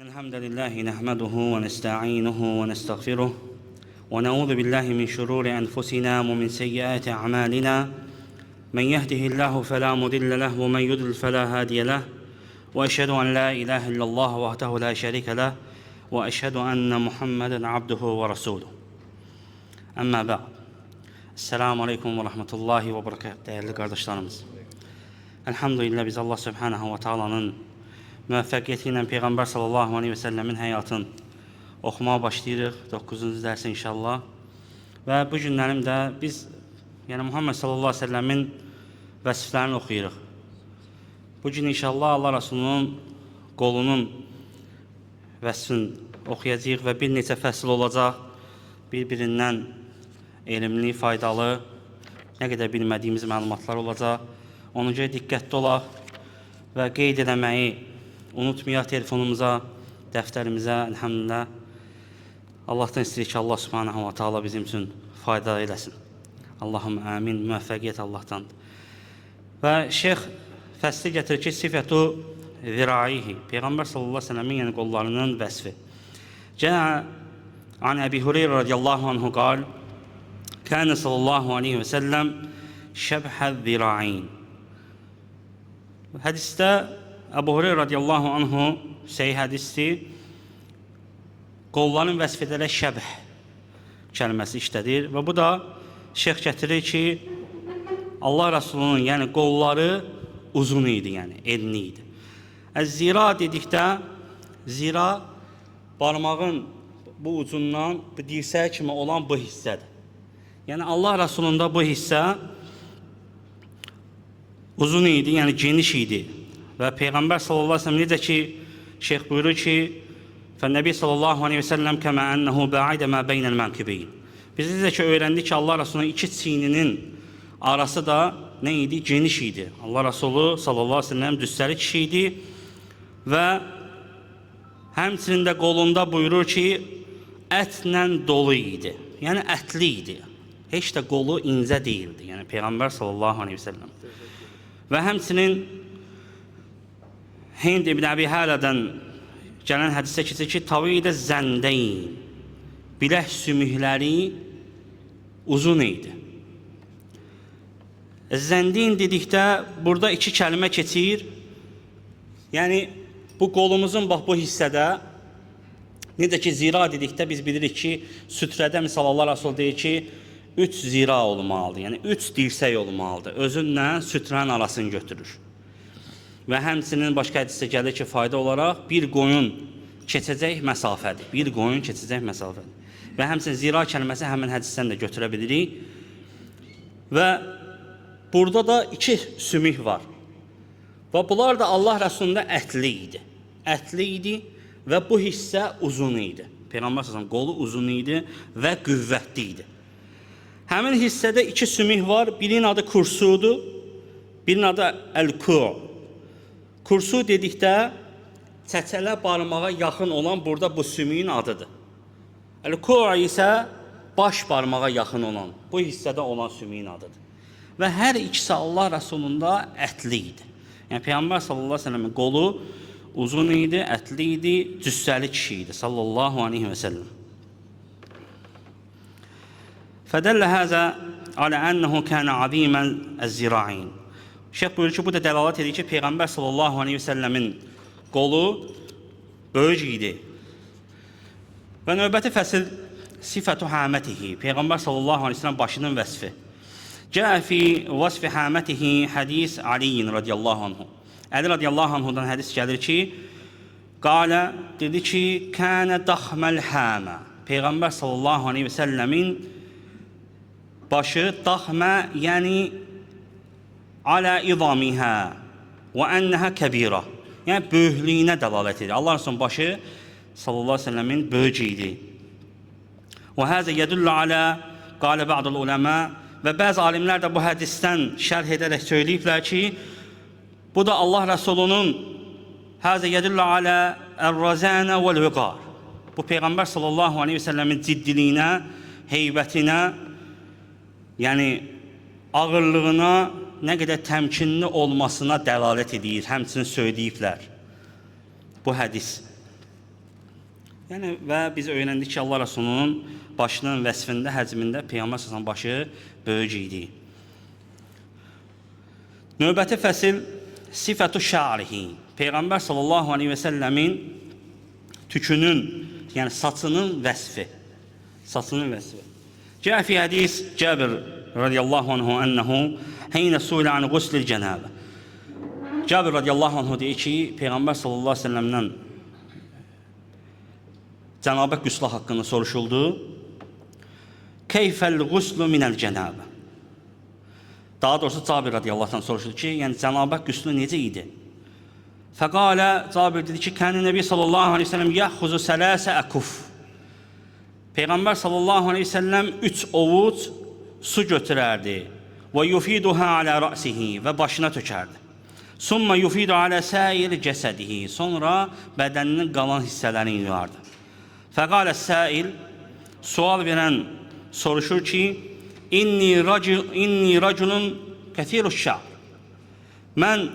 الحمد لله نحمده ونستعينه ونستغفره ونعوذ بالله من شرور أنفسنا ومن سيئات أعمالنا من يهده الله فلا مضل له ومن يضلل فلا هادي له وأشهد أن لا إله إلا الله وحده لا شريك له وأشهد أن محمدا عبده ورسوله أما بعد Esselamu Aleyküm ve Rahmetullahi ve Berekatuhu. Değerli kardeşlerimiz. Elhamdülillah biz Allah Subhanahu ve Taala'nın müvəffəqiyyəti ilə Peyğəmbər sallallahu aleyhi ve sellemin həyatını oxumağa başlayırıq. 9-cu dərs inşallah. Və bu günlərim də biz Muhammed sallallahu aleyhi ve sellemin vəsiflərini oxuyuruq. Bu gün inşallah Allah Rasulunun qolunun vəsifini oxuyacağıq və bir neçə fəsil olacaq. Bir-birindən elmli, faydalı, nə qədər bilmədiyimiz məlumatlar olacaq. Ona görə diqqətli olaq və qeyd eləməyi unutmayaq telefonumuza, dəftərimizə, elhamdülillah. Allahdan istəyirik ki, Allah subhanahu wa ta'ala bizim üçün fayda eləsin. Allahümme amin, müvəffəqiyyət Allahdandır. Və şeyx fəsli gətirir ki, sifətu ziraihi, Peyğəmbər sallallahu aleyhi ve sellemin yəni qollarının vəsfi. Cəə an Əbi Hureyra radiyallahu anhu qal, Kâne sallallahu aleyhi ve sellem şəbhəz zira'in. Hədisdə Əbu Hureyra radiyallahu anhu səhih hədisdir. Qolların vəsf edərək şəbh kəlməsi işlədir. Və bu da şeyx gətirir ki, Allah Rasulunun yəni qolları uzun idi, yəni enli idi. Zira dedikdə, zira barmağın bu ucundan bu dirsəyə kimi olan bu hissədir. Yəni Allah Rasulunda bu hissə uzun idi, yəni geniş idi. Və Peyğəmbər sallallahu aleyhi ve sellem necə ki, şeyx buyurur ki, Fənnəbi sallallahu aleyhi ve sellem kəmə ənəhu bə'idə mə beynəl mənkibeyn. Biz necə ki, öyrəndik ki, Allah Rasulunun iki çiyninin arası da nə idi? Geniş idi. Allah Rasulü sallallahu aleyhi ve sellem cüssəli kişi idi və həmçinin də qolunda buyurur ki, ətlə dolu idi. Yəni ətli idi. Heç də qolu incə deyildi. Yəni Peyğəmbər sallallahu aleyhi ve sellem. Və həmçinin Hind ibn Əbi Hələdən gələn hədisdə keçir ki, tavidə zəndeyn, bilək sümükləri uzun idi. Zəndeyn dedikdə burada iki kəlmə keçir. Yəni bu qolumuzun bax bu hissədə, necə ki zira dedikdə biz bilirik ki, sütrədə misal Allah Rasul deyir ki, 3 zira olmalıdır, yəni 3 dirsək olmalıdır. Özünlə sütrənin arasını götürür. Və həmçinin başqa hədisdə gəlir ki, fayda olaraq bir qoyun keçəcək məsafədir. Bir qoyun keçəcək məsafədir. Və həmçinin zira kəlməsi həmin hədisdən də götürə bilirik. Və burada da iki sümük var. Və bunlar da Allah Rəsulunda ətli idi. Ətli idi və bu hissə uzun idi. Peyğəmbər sallallahu qolu uzun idi və qüvvətli idi. Həmin hissədə iki sümük var. Birinin adı kursudur, birinin adı əl-kur. Kursu dedikdə çəçələ barmağa yaxın olan burada bu sümüyün adıdır. Əl-kur isə baş barmağa yaxın olan, bu hissədə olan sümüyün adıdır. Və hər ikisi Allah Rasulunda ətli idi. Yəni Peyğəmbər sallallahu aleyhi ve sellemin qolu uzun idi, ətli idi, cüssəli kişi idi sallallahu aleyhi ve sellem. Fədəllə həzə alə ənəhu kənə azimən əz-zira'in. Şeyx buyurur ki, bu da dəlalət edir ki, Peyğəmbər sallallahu aleyhi ve sellemin qolu böyük idi. Və növbəti fəsil sifətu həmətihi. Peyğəmbər sallallahu aleyhi ve sellem başının vəsfi. Cəə fi vəsfi həmətihi hədis Aliyin radiyallahu anhu. Əli radiyallahu anhudan hədis gəlir ki, qalə dedi ki, kənə daxməl həmə. Peyğəmbər sallallahu aleyhi ve sellemin başı daxmə, yəni alə idamihə və ənəhə kəbirə. Yəni böyüklüyünə dəlalət edir. Allah Resulü'nün başı sallallahu aleyhi ve sellemin böyük idi. Və həzə yədullu alə qalə bə'dul uləmə və bəzi alimlər də bu hədisdən şərh edərək söyləyiblər ki, bu da Allah Resulü'nün həzə yədullu alə ər-razənə vəl-vəqar. Bu Peyğəmbər sallallahu aleyhi ve sellemin ciddiliyinə, heybətinə, yəni ağırlığına, nə qədər təmkinli olmasına dəlalət edir, həmçinin söyləyiblər bu hədis. Yəni və biz öyrəndik ki, Allah Rəsulunun başının vəsfində, həcmində Peyğəmbər sallallahu başı böyük idi. Növbəti fəsil sifətu şa'rihi. Peyğəmbər sallallahu aleyhi və səlləmin tükünün, yəni saçının vəsfi. Saçının vəsfi. Cəə fi hədis Cəbir radiyallahu anhu ənəhu heynə suilə an quslil cənəbə. Cəbir radiyallahu anhu deyir ki, Peyğəmbər sallallahu aleyhi və səlləmdən cənabət qüslu haqqında soruşuldu. Keyfəl quslu minəl cənabə. Daha doğrusu Cabir radiyallahu anh soruşuldu ki, yəni cənabət qüslu necə idi? Fəqalə, Cabir dedi ki, kənin Nəbi sallallahu aleyhi ve sellem yəxuzu sələsə əkuf. Peyğəmbər sallallahu aleyhi ve sellem 3 ovuc su götürərdi. Və yufiduhə alə rəsihi və başına tökərdi. Summa yufidu alə səir cəsədihi. Sonra bədəninin qalan hissələrini yuyardı. Fəqalə səil, sual verən soruşur ki, inni raculun kəsiruş şa'r. Mən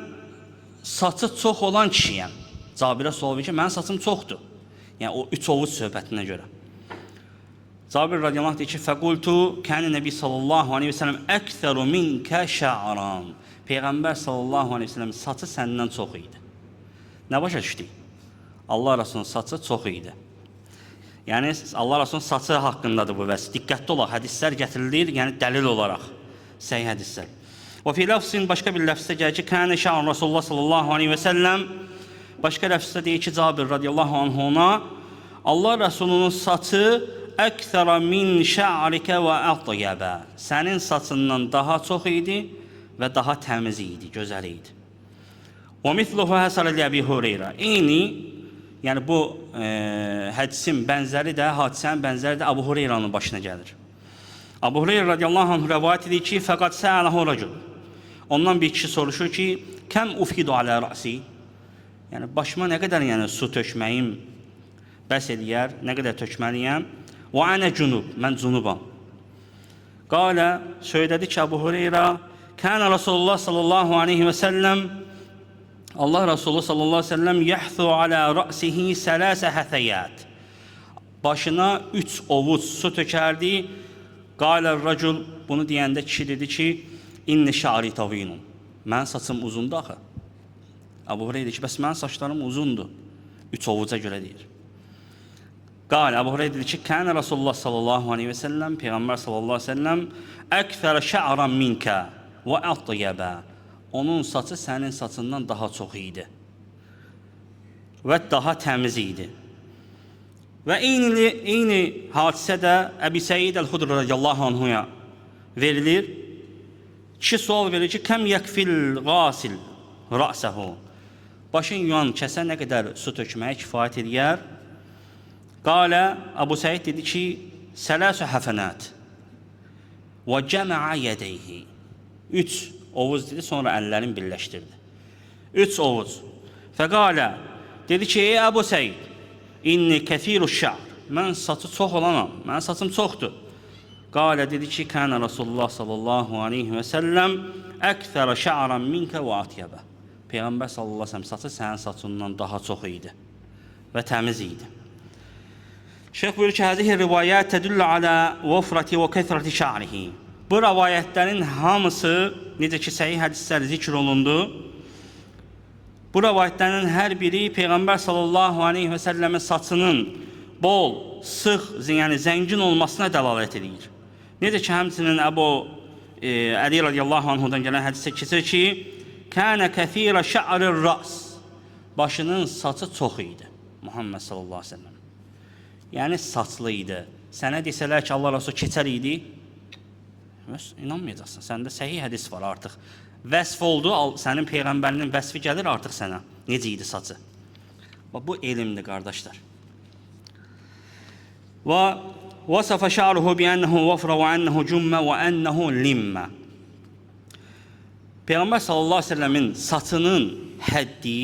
saçı çox olan kişiyəm. Cabirə sual verir ki, mənim saçım çoxdur. Yəni o 3 ovuc söhbətinə görə. Cabir radiyallahu anh deyir ki, fəqultu kəni Nəbi sallallahu aleyhi ve sellem əksəru minkə şa'ran. Peyğəmbər sallallahu aleyhi ve sellem saçı səndən çox idi. Nə başa düşdük? Allah Rasulunun saçı çox idi. Yəni Allah Rasulunun saçı haqqındadır bu vəs. Diqqətli olaq, hədislər gətirilir, yəni dəlil olaraq. Səhih hədislər. Və fi ləfsin, başqa bir ləfsdə gəlir ki, kənə şa'an Rasulullah sallallahu aleyhi və səlləm. Başqa ləfsdə deyir ki, Cabir radiyallahu anh ona, Allah Rasulunun saçı əksəra min şa'rikə və əqdiyəbə. Sənin saçından daha çox idi və daha təmiz idi, gözəl idi. Və mithluhu həsələ Əbi Hüreyrə. Eyni, yəni bu hədisin bənzəri də, hadisənin bənzəri də Əbu Hüreyrənin başına gəlir. Əbu Hüreyrə radiyallahu anh rəvayət edir ki, fəqat sə'ələhu rəcul. Ondan bir kişi soruşur ki, kəm ufkidu alə rəsi? Yəni başıma nə qədər su tökməyim bəs eləyər, nə qədər tökməliyəm? Və ənə cunub, mən cunubam. Qalə, söylədi ki, Əbu Hüreyrə, kənə Rasulullah sallallahu aleyhi və səlləm, Allah Resulü sallallahu aleyhi ve sellem yəhzu alə rəsihi sələsə həthəyət. Başına 3 ovuc su tökərdi. Qalə rəcul, bunu deyəndə kişi dedi ki, inni şa'ri tavinun. Mən saçım uzundur axı. Əbu Hüreyrə dedi ki, bəs mənim saçlarım uzundur. 3 ovuca görə deyir. Qalə, Əbu Hüreyrə dedi ki, kənə Rasulullah sallallahu aleyhi ve sellem, Peyğəmbər sallallahu aleyhi ve sellem, əkfərə şa'ran minkə və əqdiyəbə. Onun saçı sənin saçından daha çox idi və daha təmiz idi. Və eyni hadisə də Əbi Səid Əl-Xudri radiyallahu anhuya verilir. Kişi sual verir ki, kəm yəkfil qasil rəsəhu. Başın yuyan kəsə nə qədər su tökməyə kifayət edər? Qalə, Əbu Səid dedi ki, sələsü həfənət və cəməə yədəyhi. 3 ovuc dedi, sonra əllərini birləşdirdi. 3 ovuc. Fəqalə, dedi ki, ey Əbu Səid, inni kəsiruş şa'r. Mən saçı çox olanam, mənim saçım çoxdur. Qalə, dedi ki, kənə Rasulullah sallallahu aleyhi və səlləm əksərə şa'ran minkə və atyəbə. Peyğəmbər sallallahu aleyhi və səlləm saçı sənin saçından daha çox idi və təmiz idi. Şeyx buyurur ki, həzihi rivayət tədüllə alə vəfrəti və kəsrəti şa'rihi. Bu rəvayətlərin hamısı, necə ki, səhih hədislər zikr olundu, bu rəvayətlərin hər biri Peyğəmbər sallallahu aleyhi və səlləmin saçının bol, sıx, yəni zəngin olmasına dəlalət edir. Necə ki, həmçinin Əbu Əli radiyallahu anhudan gələn hədisdə keçir ki, kənə kəthirə şa'rir rəs. Başının saçı çox idi, Muhammed sallallahu aleyhi və səlləm. Yəni, saçlı idi. Sənə desələr ki, Allah Rasul keçər idi, inanmayacaqsın. Səndə səhih hədis var artıq. Vəsf oldu, sənin Peyğəmbərinin vəsfi gəlir artıq sənə. Necə idi saçı? Bu elmdir, qardaşlar. Və vəsəfə şa'ruhu bi'ənəhu vəfrə və ənəhu cümmə və ənəhu limmə. Peyğəmbər sallallahu aleyhi ve sellemin saçının həddi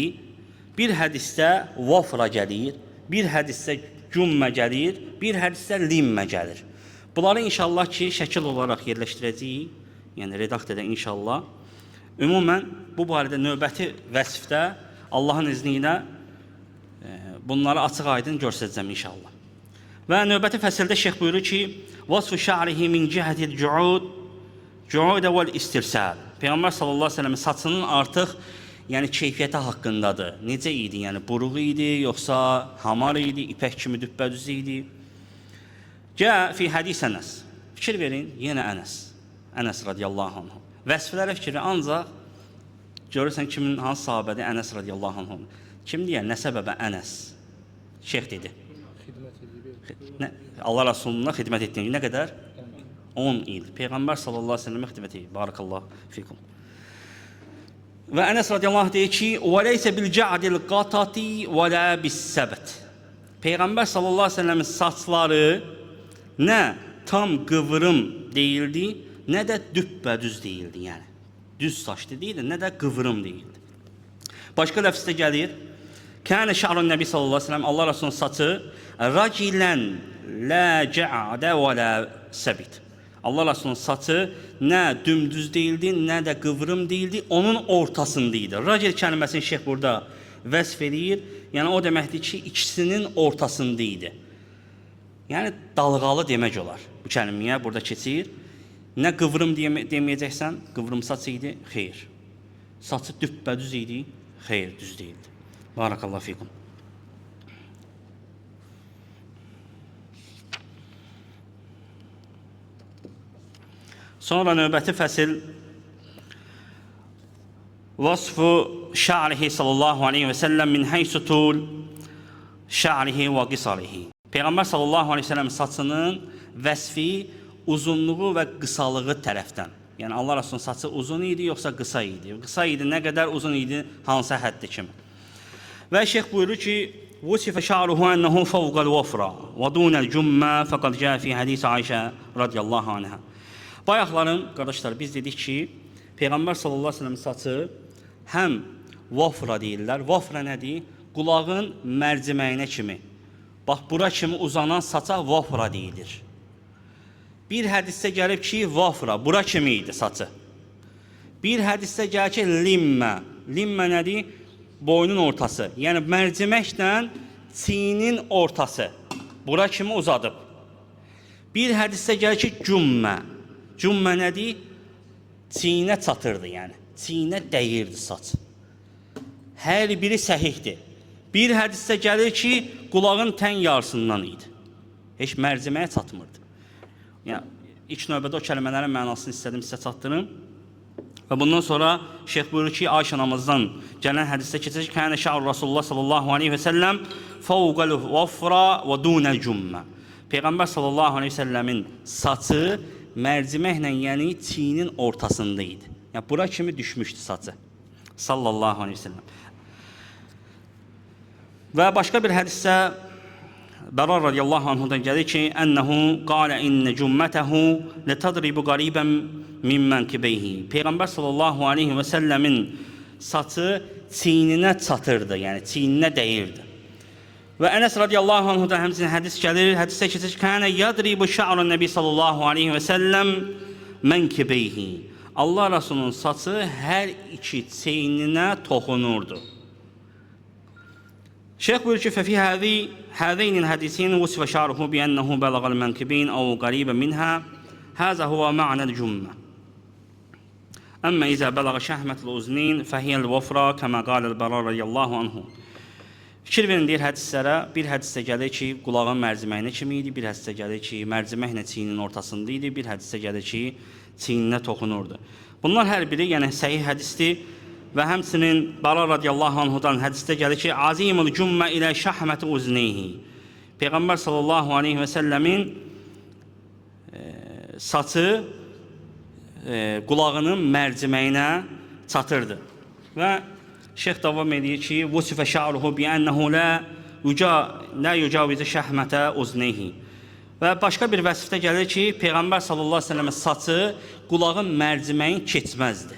bir hədisdə vəfrə gəlir, bir hədisdə cümmə gəlir, bir hədisdə limmə gəlir. Bunları inşallah ki, şəkil olaraq yerləşdirəcəyik, yəni redaktədə inşallah. Ümumən, bu barədə növbəti vəsfdə Allahın izni ilə bunları açıq aydın göstərəcəm inşallah. Və növbəti fəsildə şeyx buyurur ki, "Vasfu şa'rihi min cihatil cu'ud vel istirsal." Peyğəmbər sallallahu əleyhi və səlləm saçının artıq yəni keyfiyyəti haqqındadır. Necə idi? Yəni buruq idi, yoxsa hamar idi, ipək kimi düppədüz idi? Cəə fi hadis Ənəs. Fikir verin, yenə Ənəs. Ənəs radiyallahu anhu. Vəsflərə fikri ancaq görürsən kimin hansı sahabədir Ənəs radiyallahu anhu. Kim deyər? Nə səbəbə Ənəs? Şeyx dedi. Allah Rasuluna xidmət etdiyini nə qədər? 10 il. Peyğəmbər sallallahu əleyhi və səlləmə xidmət etdi. Barakallahu fikum. Və Ənəs radiyallahu anh deyir ki, "Və leysə bil ca'dil qatati və la bis-sabt." Peyğəmbər sallallahu əleyhi və səlləmin saçları nə tam qıvrım deyildi, nə də düppədüz deyildi, yəni. Düz saçlı deyildi, nə də qıvrım deyildi. Başqa ləfzdə gəlir, "Kənə şa'run Nəbi sallallahu əleyhi və səlləm Allah Rasulunun saçı racilən la ca'də və la sabit." Allah Rasulunun saçı nə dümdüz deyildi, nə də qıvrım deyildi, onun ortasındaydı. Racil kəlməsini şeyx burada vəsf edir. Yəni o deməkdir ki, ikisinin ortasındaydı. Yəni dalğalı demək olar. Bu kəlməyə burada keçir. Nə qıvrım deməyəcəksən, qıvrım saç idi, xeyr. Saçı düppədüz idi, xeyr, düz deyildi. Barakallahu fikum. Sonra növbəti fəsil vasfu şa'rihi sallallahu aleyhi və səlləm min haysu tul şa'rihi və qisarihi. Peyğəmbər sallallahu aleyhi və səlləm saçının vəsfi uzunluğu və qısalığı tərəfdən. Yəni Allah Rasulunun saçı uzun idi, yoxsa qısa idi? Qısa idi, nə qədər uzun idi, hansı həddi kimi. Və şeyx buyurur ki, "Vusifa şa'ruhu ennehu fawqal wafra və dunal cumma faqad caa fi hadis Ayşə radiyallahu anha." Bayaqların qardaşlar biz dedik ki, Peyğəmbər sallallahu əleyhi və səlləm saçı həm vafra deyirlər. Vafra nədir? Qulağın mərciməyinə kimi. Bax bura kimi uzanan saça vafra deyilir. Bir hədisdə gəlib ki, vafra bura kimi idi saçı. Bir hədisdə gəlir ki, limmə. Limmə nədir? Boynun ortası. Yəni mərciməklə çiyinin ortası. Bura kimi uzadıb. Bir hədisdə gəlir ki, cümmə. Cümmə nədir? Çiyinə çatırdı, yəni. Çiyinə dəyirdi saç. Hər biri səhihdir. Bir hədisdə gəlir ki, qulağın tən yarısından idi. Heç mərciməyə çatmırdı. Yəni, ilk növbədə o kəlmələrin mənasını istədim sizə çatdırım. Və bundan sonra şeyx buyurur ki, Ayşə anamızdan gələn hədisdə keçir ki, "Kənə şa'ru Rasulullah sallallahu aleyhi və səlləm fawqal vafra və dunal cümmə." Peyğəmbər sallallahu aleyhi və səlləmin saçı mərciməklə, yəni çiyinin ortasındaydı. Yəni bura kimi düşmüşdü saçı. Sallallahu aleyhi və səlləm. Və başqa bir hədisdə Bərar radiyallahu anhudan gəlir ki, "Ənəhu qalə innə cümmətəhu letadribu qariban min mənkibeyhi." Peyğəmbər sallallahu aleyhi və səlləmin saçı çiyninə çatırdı, yəni çiyninə dəyirdi. Və Ənəs radiyallahu anhudan həmçinin hədis gəlir, hədisdə keçir ki, "Kənə yadribu şa'run Nəbi sallallahu aleyhi və səlləm mənkibeyhi." Allah Rasulunun saçı hər iki çiyninə toxunurdu. Şeyx buyurur ki, "Fəfi hədeynin hədisin vusifə şa'ruhu bi ənəhu bəlağal mənkibeyn əv qaribə minhə, həzə huvə ma'nəl cümmə. Əmmə izə bəlağa şəhmətl uznin fəhiyəl vafra kəmə qaləl Bərar radiyallahu anhu." Fikir verin deyir hədislərə, bir hədisdə gəlir ki, qulağın mərciməyinə kimi idi, bir hədisdə gəlir ki, mərciməklə çiyinin ortasında idi, bir hədisdə gəlir ki, çiyninə toxunurdu. Bunlar hər biri yəni səhih hədisdir və həmçinin Bərar radiyallahu anhudan hədisdə gəlir ki, "Azimul cümmə ilə şəhməti uzneyhi." Peyğəmbər sallallahu aleyhi və səlləmin saçı qulağının mərciməyinə çatırdı. Və şeyx davam edir ki, "Vusifə şa'ruhu bi ənəhu la yucavizə şəhmətə uzneyhi." Və başqa bir vəsifdə gəlir ki, Peyğəmbər sallallahu aleyhi və səlləmin saçı qulağın mərciməyin keçməzdi.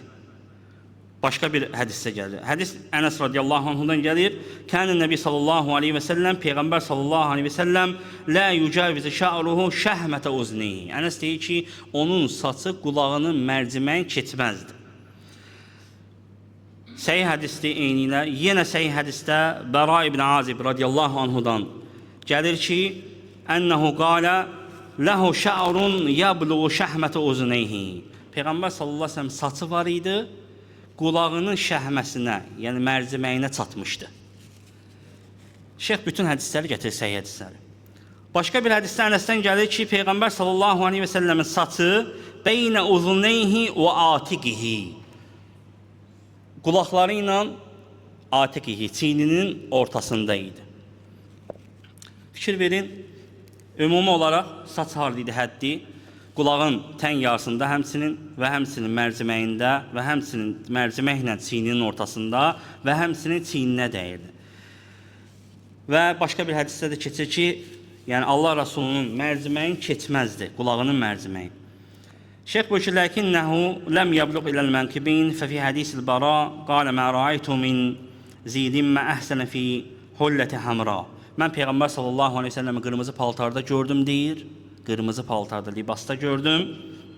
Başqa bir hədisdə gəlir. Hədis Ənəs radiyallahu anhudan gəlir. "Kənə Nəbi sallallahu aleyhi və səlləm, Peyğəmbər sallallahu aleyhi və səlləm la yucavizə şa'ruhu şəhmətə uzneyhi." Ənəs deyir ki, onun saçı qulağının mərciməyin keçməzdi. səhih hədisdə eynilə, yenə səhih hədisdə Bəra ibn Azib radiyallahu anhudan gəlir ki, ənəhu qalə ləhu şə'run yəbluğu şəhmətə uzuneyhi. Peyğəmbər sallallahu aleyhi ve sellem saçı var idi, qulağının şəhməsinə, yəni mərciməyinə çatmışdı. Şeyx bütün hədisləri gətirir, səhih hədisləri. Başqa bir hədisdə Ənəsdən gəlir ki, Peyğəmbər sallallahu aleyhi ve sellemin saçı beynə uzuneyhi və atiqihi. Qulaqları ilə atiqihi, çiyninin ortasında idi. Fikir verin, ümumi olaraq saç hardıydı, həddi, qulağın tən yarısında həmsinin və həmsinin mərciməyində və həmsinin mərciməklə çiyninin ortasında və həmsinin çiyninə dəyirdi. Və başqa bir hədisdə də keçir ki, yəni Allah Rasulunun mərciməyin keçməzdi, qulağının mərciməyi. Şeyx buyurur ki, ləkinnəhu ləm yəbluq iləl mənkibin fəfi hədisil bara qalə mə rəaytu min zidin mə əhsənə fi hulləti həmra. Mən Peyğəmbər sallallahu aleyhi ve sellem'i qırmızı paltarda gördüm deyir, qırmızı paltarda, libasda gördüm.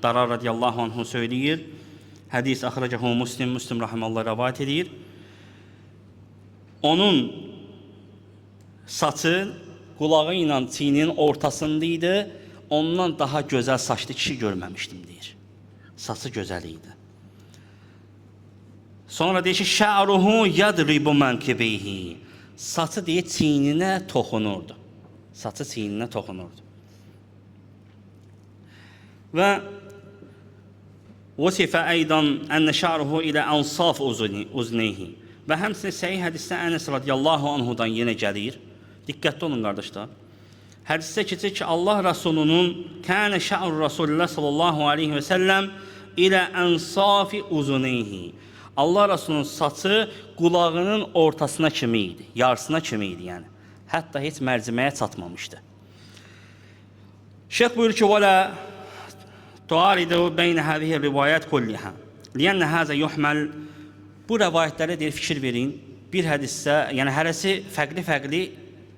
Bəra radiyallahu anhu söyləyir. Hədis axracahu Müslim, Müslim rahimallah rəvayət edir. Onun saçı qulağı ilə çiyninin ortasındaydı, ondan daha gözəl saçlı kişi görməmişdim deyir. Saçı gözəl idi. Sonra deyir ki, şə'ruhu yadribu mənkibeyhi. Saçı deyir, çiyninə toxunurdu. Saçı çiyninə toxunurdu. Və vəsifə əydan ənə şə'ruhu ilə ənsaf uzneyhi. Və həmsinin səhih hədisdə Ənəs radiyallahu anhudan yenə gəlir. Diqqətli olun, qardaşlar. Hədisdə keçir ki, Allah Rasulunun kənə şə'ru Rasulullah sallallahu aleyhi və səlləm ilə ənsafi uzuneyhi. Allah Rasulunun saçı qulağının ortasına kimi idi, yarısına kimi idi yəni. Hətta heç mərciməyə çatmamışdı. Şeyx buyurur ki, وَلَا تُعَارِدُ بَيْنَ هَذِهِ الرِّوَايَاتِ كُلِّهَا لِيَنَّ هَذَا يُحْمَلْ. Bu rəvayətlərə deyir, fikir verin. Bir hədisdə, yəni hərəsi fərqli-fərqli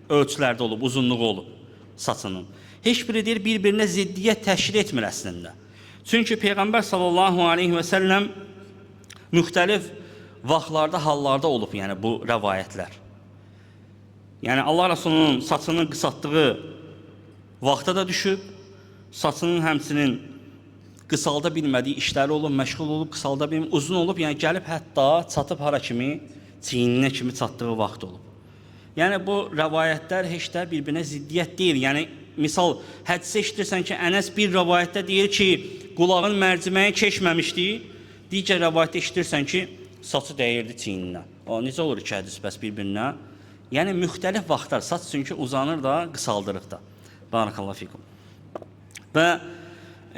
ölçülərdə olub, uzunluğu olub saçının. Heç biri deyir, bir-birinə ziddiyyət təşkil etmir əslində. Çünki Peyğəmbər sallallahu aleyhi və səlləm müxtəlif vaxtlarda, hallarda olub yəni bu rəvayətlər. Yəni Allah Rasulunun saçının qısaltdığı vaxta da düşüb, saçının həmsinin qısalda bilmədiyi işləri olub, məşğul olub, qısalda bilməyib, uzun olub, yəni gəlib hətta çatıb hara kimi, çiyninə kimi çatdığı vaxt olub. Yəni bu rəvayətlər heç də bir-birinə ziddiyyət deyil. Yəni misal hədisə eşidirsən ki, Ənəs bir rəvayətdə deyir ki, qulağın mərciməyi keçməmişdi. Digər rəvayətdə eşidirsən ki, saçı dəyirdi çiyninə. O necə olur iki hədis bəs bir-birinə? Yəni müxtəlif vaxtlar saç çünki uzanır da, qısaldırıq da. Barakallahu fikum. Və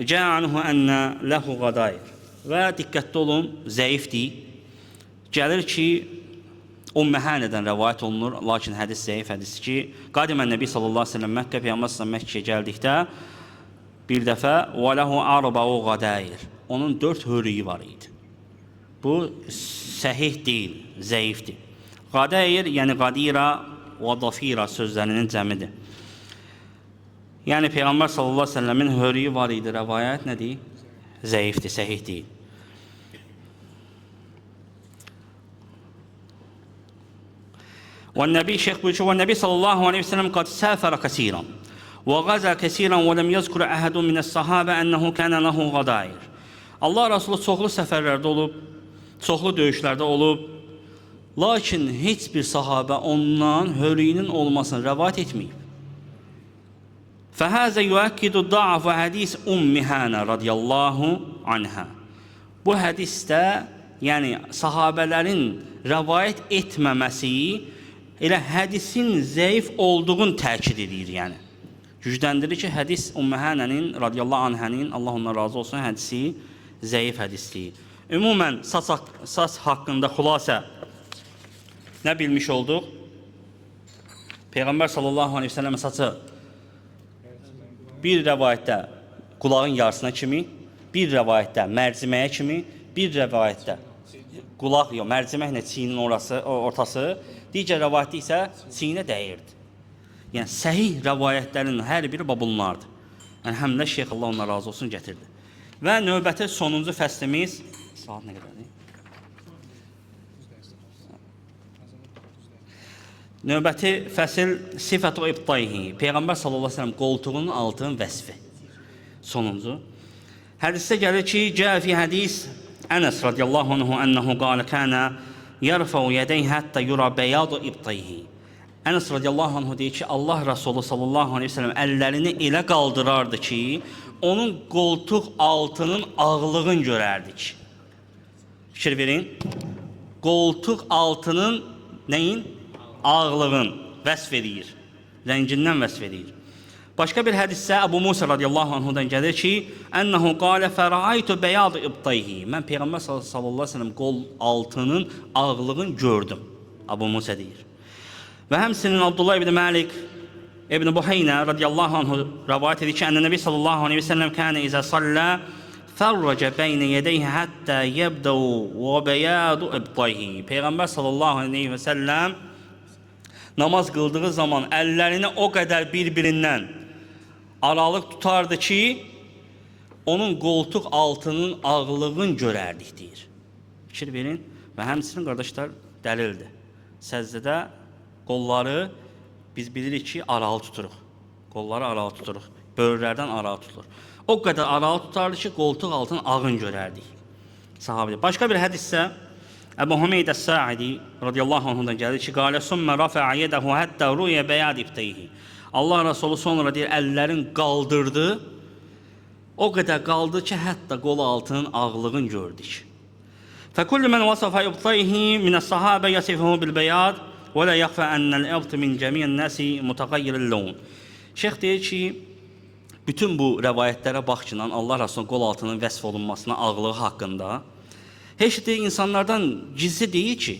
cə'anhu ənə ləhu qadayir. Və diqqətli olun, zəifdir. Gəlir ki, Ümmü Hənədən rəvayət olunur, lakin hədis zəif hədis ki, qadimən Nəbi sallallahu aleyhi ve sellem Məkkə, Peyğəmbər sallallahu Məkkəyə gəldikdə bir dəfə və ləhu arba'u qadayir. Onun 4 hörüyü var idi. Bu səhih deyil, zəifdir. Qadayir, yəni qadira və dafira sözlərinin cəmidir. Yəni Peyğəmbər sallallahu aleyhi ve sellemin hörüyü var idi, rəvayət nədir? Zəifdir, səhih deyil. والنبي شيخ بيقول والنبي صلى الله عليه وسلم قد سافر كثيرا وغزا كثيرا ولم يذكر أحد من الصحابة أنه كان له غدائر. Allah Rasulü çoxlu səfərlərdə olub, çoxlu döyüşlərdə olub, lakin heç bir sahabə ondan hörüyünün olmasını rəvayət etməyib. فهذا يؤكد ضعف حديث أم هانة رضي الله عنها. Bu hədisdə, yəni sahabələrin rəvayət etməməsi elə hədisin zəif olduğunu təkid edir, yəni. Gücləndirir ki, hədis Ümmü Hənənin radiyallahu anhənin, Allah ondan razı olsun, hədisi zəif hədisdir. Ümumən saç haqqında xülasə nə bilmiş olduq? Peyğəmbər sallallahu aleyhi ve sellem saçı bir rəvayətdə qulağın yarısına kimi, bir rəvayətdə mərciməyə kimi, bir rəvayətdə qulaq yox, mərciməklə çiynin ortası, digər rəvayətdə isə çiyinə dəyirdi. Yəni səhih rəvayətlərin hər biri bunlardır. Yəni həm də Şeyx Allah ondan razı olsun gətirdi. Və növbəti sonuncu fəslimiz saat nə qədərdir? Növbəti fəsil sifətu ibtayhi. Peyğəmbər sallallahu əleyhi və səlləm qoltuğunun altının vəsfi. Sonuncu. Hədisdə gəlir ki, cəə fi hədis Ənəs radiyallahu anhu ənəhu qalə kənə yarfa'u yədəyhi həttə yura bəyadu ibtayhi. Ənəs radiyallahu anhu deyir ki, Allah Rasulü sallallahu aleyhi ve sellem əllərini elə qaldırardı ki, onun qoltuq altının ağlığını görərdik. Fikir verin. Qoltuq altının nəyin? Ağlığın vəsf edir. Rəngindən vəsf edir. Başqa bir hədisdə Əbu Musa radiyallahu anhudan gəlir ki, ənəhu qalə fəraytu bəyadu ibtayhi. Mən Peyğəmbər sallallahu aleyhi ve sellem qol altının ağlığını gördüm. Əbu Musa deyir. Və həmsinin Abdullah ibn Malik ibn Buhaynə radiyallahu anhu rəvayət edir ki, ənə Nəbi sallallahu aleyhi ve sellem kənə izə sallə fərrəcə beynə yədəyhi həttə yəbdəu və bəyadu ibtayhi. Peyğəmbər sallallahu aleyhi ve sellem namaz qıldığı zaman əllərini o qədər bir-birindən aralıq tutardı ki, onun qoltuq altının ağlığını görərdik deyir. Fikir verin və həmsinin qardaşlar dəlildir. Səzdədə qolları biz bilirik ki, aralı tuturuq. Qolları aralı tuturuq. Böyürlərdən aralı tutulur. O qədər aralı tutardı ki, qoltuq altının ağını görərdik. Sahabidir. Başqa bir hədisdə Əbu Hümeyd Əs-Sa'idi radiyallahu anhudan gəlir ki, qalə sümmə rafə'a yədəhu həttə ruyə bəyad ibteyhi. Allah Rasulü sonra deyir, əllərin qaldırdı. O qədər qaldı ki, hətta qol altının ağlığını gördük. Fəkullu mən vasafə ibteyhi minəs-sahabə yəsifuhu bil-bəyad və lə yaxfə ənəl-ibt min cəmiyyən nəsi mutaqayyiril-lun. Şeyx deyir ki, bütün bu rəvayətlərə baxılan Allah Rasulü'nün qol altının vəsf olunmasına ağlığı haqqında heç de insanlardan gizli deyil ki,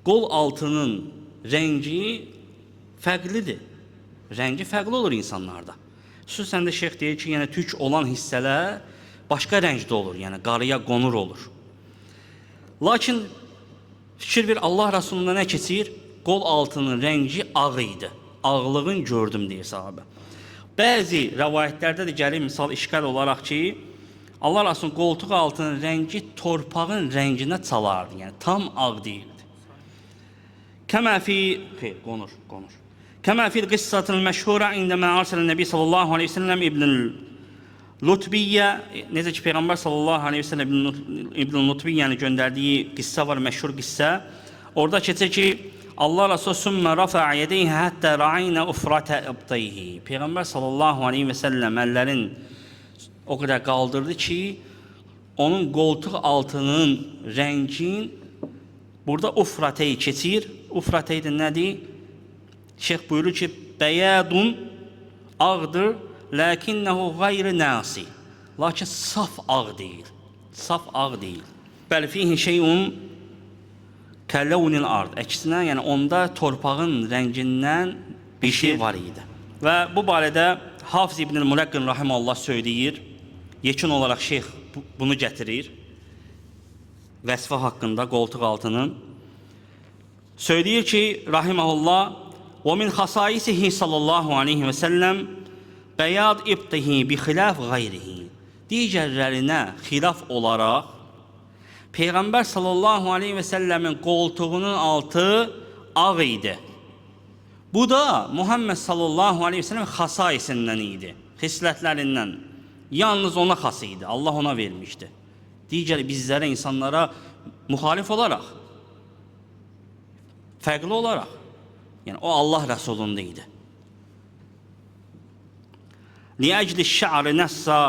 qol altının rəngi fərqlidir. Rəngi fərqli olur insanlarda. Xüsusən də şeyx deyir ki, yəni tük olan hissələr başqa rəngdə olur, yəni qarıya qonur olur. Lakin fikir ver, Allah Rasulü'nda nə keçir? Qol altının rəngi ağ idi. Ağlığını gördüm deyir sahabə. Bəzi rəvayətlərdə də gəlir misal işgal olaraq ki, Allah Rasulü'nün qoltuq altının rəngi torpağın rənginə çalardı. Yəni tam ağ deyildi. Kəmə fi qonur. Kəmə fi qissatın məşhura indəmə arsələ Nəbi sallallahu aleyhi ve sellem İbn-i Lutbiyyə, necə ki Peyğəmbər sallallahu aleyhi ve sellem İbn-i Lutbiyyəni göndərdiyi qissa var, məşhur qissa. Orada keçir ki, Allah Rasulü sümmə rafə'a yədəyhi həttə ra'inə ufratə ibtayhi. Peyğəmbər sallallahu aleyhi ve sellem əllərin o qədər qaldırdı ki, onun qoltuq altının rəngin burada ufratəyi keçir. Ufratəyi də nədir? Şeyx buyurur ki, bəyədun ağdır, ləkinnəhu qayri nasi. Lakin saf ağ deyil. Saf ağ deyil. Bəli fihi şeyun kəlləvnil ard. Əksinə, yəni onda torpağın rəngindən bir şey var idi. Və bu barədə Hafiz İbn-i Mulaqqin rahimehullah söyləyir. Yekun olaraq şeyx bunu gətirir. Vəsfə haqqında qoltuq altının. Söyləyir ki, rahimehullah, "Və min xasaisihi sallallahu aleyhi və səlləm bəyad ibtihi bi xilaf qayrihi." Digərlərinə xilaf olaraq Peyğəmbər sallallahu aleyhi və səlləmin qoltuğunun altı ağ idi. Bu da Muhammed sallallahu aleyhi və səlləm xasaisindən idi, xislətlərindən. Yalnız ona xas idi, Allah ona vermişdi. Digər bizlərə, insanlara müxalif olaraq, fərqli olaraq, yəni o Allah Rəsulunda idi. Liəcli şə'ri nəssa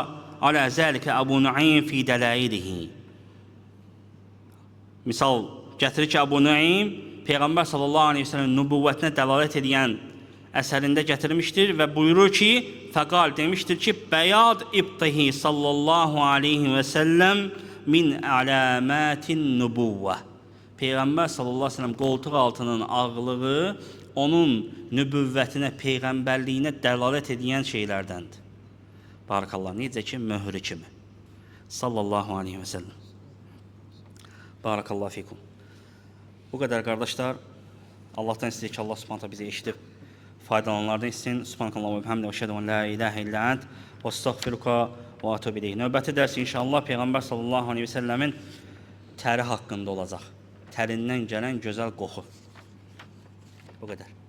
alə zəlikə Əbu Nuaym fi dələilihi. Misal gətirir ki, Əbu Nuaym Peyğəmbər sallallahu aleyhi ve sellem nübüvvətinə dəlalət edən əsərində gətirmişdir və buyurur ki, fəqal demişdir ki, bəyad ibtihi sallallahu aleyhi və səlləm min əlamətin nübüvvə. Peyğəmbər sallallahu aleyhi ve sellem qoltuq altının ağlığı onun nübüvvətinə, peyğəmbərliyinə dəlalət edən şeylərdəndir. Barakallah, necə ki, möhrü kimi. Sallallahu aleyhi və səlləm. Barakallahu fikum. Bu qədər qardaşlar, Allah'tan istəyir ki, Allah subhanətə bizi eşidib faydalananlardan istəyin. Subhanakallahu və bihamdihi və əşhədu en la ilahe illə ent və estağfiruka və etûbü ileyk. Növbəti dərs inşallah Peyğəmbər sallallahu aleyhi və səlləmin təri haqqında olacaq. Tərindən gələn gözəl qoxu. O kadar.